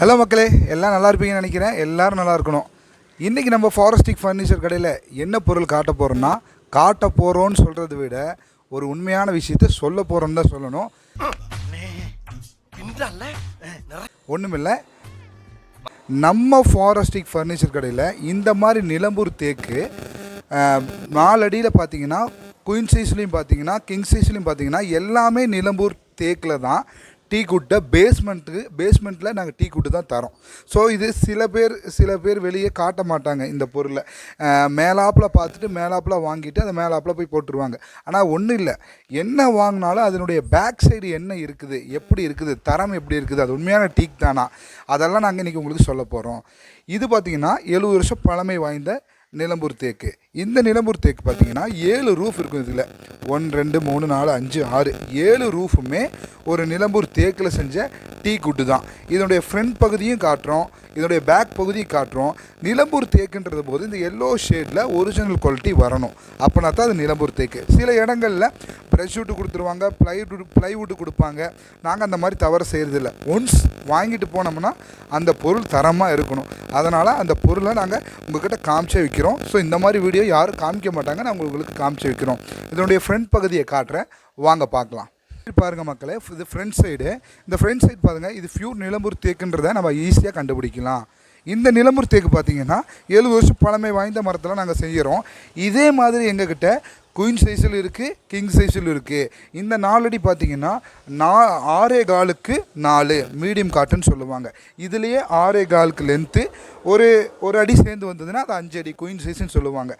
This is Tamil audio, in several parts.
ஹலோ மக்களே, எல்லாம் நல்லா இருப்பீங்கன்னு நினைக்கிறேன். எல்லோரும் நல்லா இருக்கணும். இன்றைக்கி நம்ம ஃபாரஸ்டிக் ஃபர்னிச்சர் கடையில் என்ன பொருள் காட்ட போகிறோன்னா, காட்ட போகிறோன்னு சொல்கிறத விட ஒரு உண்மையான விஷயத்தை சொல்ல போகிறோன்னு தான் சொல்லணும். ஒன்றுமில்லை, நம்ம ஃபாரஸ்டிக் ஃபர்னிச்சர் கடையில் இந்த மாதிரி நிலம்பூர் தேக்கு 4 அடியில் பார்த்தீங்கன்னா, குயின் சைஸ்லேயும் பார்த்தீங்கன்னா, கிங் சைஸ்லேயும் பார்த்தீங்கன்னா எல்லாமே நிலம்பூர் தேக்கில் தான் டீ குட்டை பேஸ்மெண்ட்டில் நாங்கள் டீ குட்டு தான் தரோம். ஸோ இது சில பேர் வெளியே காட்ட மாட்டாங்க. இந்த பொருளை மேலாப்பில் பார்த்துட்டு மேலாப்பில் வாங்கிட்டு அதை மேலாப்பில் போய் போட்டுருவாங்க. ஆனால் ஒன்றும் இல்லை, என்ன வாங்கினாலும் அதனுடைய பேக் சைடு என்ன இருக்குது, எப்படி இருக்குது, தரம் எப்படி இருக்குது, அது உண்மையான டீக் தானா, அதெல்லாம் நாங்கள் இன்றைக்கி உங்களுக்கு சொல்ல போகிறோம். இது பார்த்திங்கன்னா 70 வருஷம் பழமை வாய்ந்த நிலம்பூர் தேக்கு. இந்த நிலம்பூர் தேக்கு பார்த்தீங்கன்னா 7 ரூஃப் இருக்கும். இதில் 1 2 3 4 5 6 7 ரூஃபுமே ஒரு நிலம்பூர் தேக்கில் செஞ்ச டீ குட்டு தான். இதனுடைய ஃப்ரண்ட் பகுதியும் காட்டுறோம், இதனுடைய பேக் பகுதியும் காட்டுறோம். நிலம்பூர் தேக்குன்றது போது இந்த எல்லோ ஷேடில் ஒரிஜினல் குவாலிட்டி வரணும், அப்போனா தான் அது நிலம்பூர் தேக்கு. சில இடங்களில் ப்ரெஷ் வுட்டு கொடுத்துருவாங்க, ப்ளைவுட்டு கொடுப்பாங்க. நாங்கள் அந்த மாதிரி தவறு செய்கிறதில்ல. ஒன்ஸ் வாங்கிட்டு போனோம்னா அந்த பொருள் தரமாக இருக்கணும். அதனால் அந்த பொருளை நாங்கள் உங்கள்கிட்ட காமிச்சே வைக்கிறோம். ஸோ இந்த மாதிரி வீடியோ யாரும் காமிக்க மாட்டாங்க, நாங்கள் உங்களுக்கு காமிச்சு வைக்கிறோம். இதனுடைய ஃப்ரண்ட் பகுதியை காட்டுறேன், வாங்க பார்க்கலாம். பாருங்கள் மக்களே, இது ஃப்ரண்ட் சைடு. இந்த ஃப்ரண்ட் சைடு பாருங்கள், இது பியூர் நிலம்பூர் தேக்குன்றதை நம்ம ஈஸியாக கண்டுபிடிக்கலாம். இந்த நிலம்பூர் தேக்கு பார்த்தீங்கன்னா 7 வருஷம் பழமை வாய்ந்த மரத்தில் நாங்கள் செய்கிறோம். இதே மாதிரி எங்ககிட்ட குயின் சைஸில் இருக்குது, கிங் சைஸில் இருக்குது. இந்த 4 அடி பார்த்தீங்கன்னா 6.25க்கு 4 மீடியம் காட்டுன்னு சொல்லுவாங்க. இதுலேயே 6.25க்கு லென்த்து ஒரு அடி சேர்ந்து வந்ததுன்னா அது 5 அடி குயின் சைஸ்ன்னு சொல்லுவாங்க.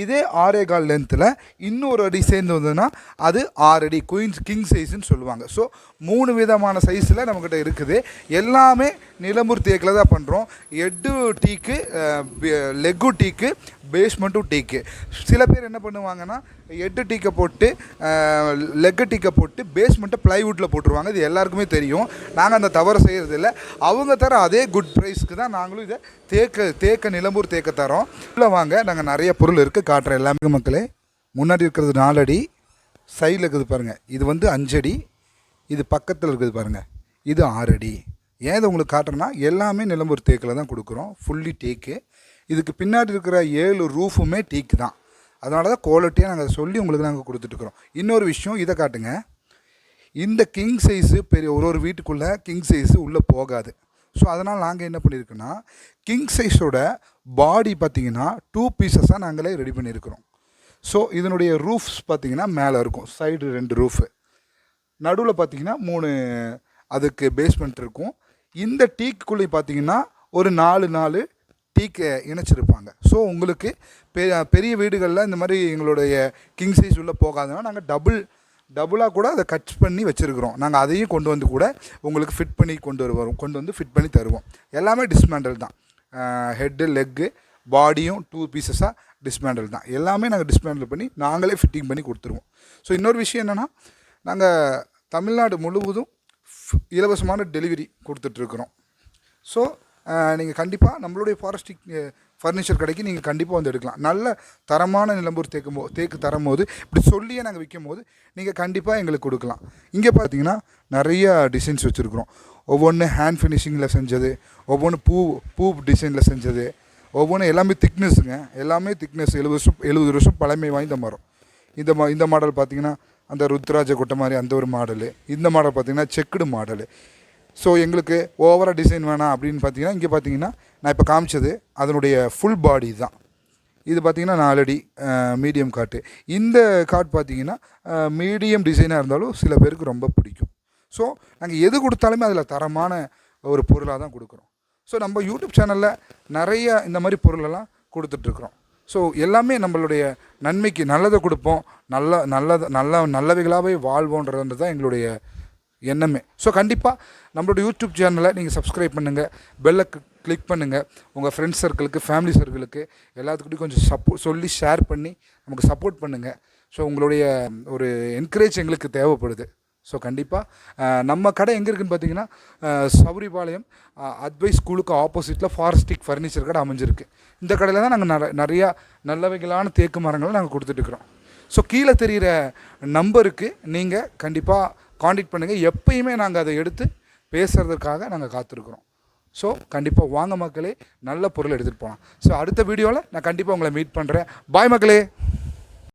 இதே 6.25 லென்த்தில் இன்னொரு அடி சேர்ந்து வந்ததுன்னா அது 6 அடி கிங் சைஸ்ன்னு சொல்லுவாங்க. ஸோ 3 விதமான சைஸில் நம்மக்கிட்ட இருக்குது. எல்லாமே நிலம்பூர் தேக்கில் தான் பண்ணுறோம். எட்டு டீக்கு, லெக்கு டீக்கு, பேஸ்மெண்ட்டும் டீக்கு. சில பேர் என்ன பண்ணுவாங்கன்னா, எட்டு டீக்கை போட்டு லெக்கு டீக்கை போட்டு பேஸ்மெண்ட்டை ப்ளைவுட்டில் போட்டுருவாங்க. இது எல்லாருக்குமே தெரியும். நாங்கள் அந்த தவறு செய்கிறதில்ல. அவங்க தர அதே குட் ப்ரைஸ்க்கு தான் நாங்களும் இதை தேக்க நிலம்பூர் தேக்க தரோம். இல்லை வாங்க, நாங்கள் நிறைய பொருள் இருக்குது, காட்டுறேன் எல்லாமே மக்களே. முன்னாடி இருக்கிறது 4 அடி, சைடில் இருக்குது பாருங்கள், இது 5 அடி, இது பக்கத்தில் இருக்குது பாருங்கள், இது 6 அடி. ஏன் இதை உங்களுக்கு காட்டுறேன்னா, எல்லாமே நிலம்பூர் தேக்கில் தான் கொடுக்குறோம், ஃபுல்லி டேக்கு. இதுக்கு பின்னாடி இருக்கிற 7 ரூஃபுமே டீக்கு தான். அதனால தான் குவாலிட்டியாக நாங்கள் சொல்லி உங்களுக்கு நாங்கள் கொடுத்துட்ருக்குறோம். இன்னொரு விஷயம், இதை காட்டுங்க. இந்த கிங் சைஸு பெரிய ஒரு வீட்டுக்குள்ளே கிங் சைஸு உள்ளே போகாது. ஸோ அதனால் நாங்கள் என்ன பண்ணியிருக்கோன்னா, கிங் சைஸோட பாடி பார்த்திங்கன்னா 2 பீசஸாக நாங்களே ரெடி பண்ணியிருக்கிறோம். ஸோ இதனுடைய ரூஃப்ஸ் பார்த்திங்கன்னா மேலே இருக்கும், சைடு 2 ரூஃபு, நடுவில் பார்த்திங்கன்னா 3 அதுக்கு பேஸ்மெண்ட் இருக்கும். இந்த டீக்குள்ளே பார்த்திங்கன்னா ஒரு 4 டீக்கு இணைச்சிருப்பாங்க. ஸோ உங்களுக்கு பெரிய வீடுகளில் இந்த மாதிரி எங்களுடைய கிங் சைஸ் உள்ளே போகாதுன்னா நாங்கள் டபுளாக கூட அதை கட் பண்ணி வச்சுருக்கிறோம். நாங்கள் அதையும் கொண்டு வந்து கூட உங்களுக்கு ஃபிட் பண்ணி கொண்டு வந்து ஃபிட் பண்ணி தருவோம். எல்லாமே டிஸ்மேண்டல் தான். ஹெட்டு, லெக்கு, பாடியும் 2 பீசஸாக டிஸ்மேண்டல் தான். எல்லாமே நாங்கள் டிஸ்மேண்டல் பண்ணி நாங்களே ஃபிட்டிங் பண்ணி கொடுத்துருவோம். ஸோ இன்னொரு விஷயம் என்னென்னா, நாங்கள் தமிழ்நாடு முழுவதும் இலவசமான டெலிவரி கொடுத்துட்ருக்குறோம். ஸோ நீங்கள் கண்டிப்பாக நம்மளுடைய ஃபாரஸ்டிக் ஃபர்னிச்சர் கடைக்கு நீங்கள் கண்டிப்பாக வந்து எடுக்கலாம். நல்ல தரமான நிலம்பூர் தேக்கு தரும்போது இப்படி சொல்லியே நாங்கள் விற்கும் போது நீங்கள் கண்டிப்பாக எங்களுக்கு கொடுக்கலாம். இங்கே பார்த்தீங்கன்னா நிறைய டிசைன்ஸ் வச்சுருக்குறோம். ஒவ்வொன்று ஹேண்ட் ஃபினிஷிங்கில் செஞ்சது, ஒவ்வொன்று பூ டிசைனில் செஞ்சது, ஒவ்வொன்றும் எல்லாமே திக்னஸ்ஸுங்க. எல்லாமே திக்னஸ் 70 வருஷம் பழமை வாய்ந்த மரம். இந்த மாடல் பார்த்திங்கன்னா அந்த ருத்ராஜ கொட்டை மாதிரி அந்த ஒரு மாடலு. இந்த மாடல் பார்த்திங்கன்னா செக்குடு மாடலு. ஸோ எங்களுக்கு ஓவராக டிசைன் வேணாம் அப்படின்னு பார்த்தீங்கன்னா, இங்கே பார்த்தீங்கன்னா நான் இப்போ காமிச்சது அதனுடைய ஃபுல் பாடி தான். இது பார்த்திங்கன்னா 4 அடி மீடியம் காட்டு. இந்த காட் பார்த்திங்கன்னா மீடியம் டிசைனாக இருந்தாலும் சில பேருக்கு ரொம்ப பிடிக்கும். ஸோ நாங்கள் எது கொடுத்தாலுமே அதில் தரமான ஒரு பொருளாக தான் கொடுக்குறோம். ஸோ நம்ம யூடியூப் சேனலில் நிறைய இந்த மாதிரி பொருளெல்லாம் கொடுத்துட்ருக்குறோம். ஸோ எல்லாமே நம்மளுடைய நன்மைக்கு நல்லதை கொடுப்போம், நல்லவைகளாகவே வாழ்வோன்றது தான் எங்களுடைய எண்ணமே. ஸோ கண்டிப்பாக நம்மளோட யூடியூப் சேனலை நீங்கள் சப்ஸ்கிரைப் பண்ணுங்கள், பெல்லை கிளிக் பண்ணுங்கள். உங்கள் ஃப்ரெண்ட்ஸ் சர்க்கிளுக்கு, ஃபேமிலி சர்க்கிளுக்கு எல்லாத்துக்கிட்டையும் கொஞ்சம் சொல்லி ஷேர் பண்ணி நமக்கு சப்போர்ட் பண்ணுங்கள். ஸோ உங்களுடைய ஒரு என்கரேஜ் எங்களுக்கு தேவைப்படுது. ஸோ கண்டிப்பாக நம்ம கடை எங்கே இருக்குதுன்னு பார்த்தீங்கன்னா, சௌரிபாளையம் அத்வைஸ் ஸ்கூலுக்கு ஆப்போசிட்டில் ஃபாரஸ்டிக் ஃபர்னிச்சர் கடை அமைஞ்சிருக்கு. இந்த கடையில் தான் நாங்கள் நிறையா நல்லவைகளான தேக்கு மரங்களை நாங்கள் கொடுத்துட்ருக்குறோம். ஸோ கீழே தெரிகிற நம்பருக்கு நீங்கள் கண்டிப்பாக காண்டாக்ட் பண்ணுங்கள். எப்பயுமே நாங்கள் அதை எடுத்து பேசுகிறதுக்காக நாங்கள் காத்திருக்கிறோம். ஸோ கண்டிப்பாக வாங்க மக்களே, நல்ல பொருள் எடுத்துகிட்டு போகலாம். ஸோ அடுத்த வீடியோவில் நான் கண்டிப்பாக உங்களை மீட் பண்ணுறேன். பாய் மக்களே.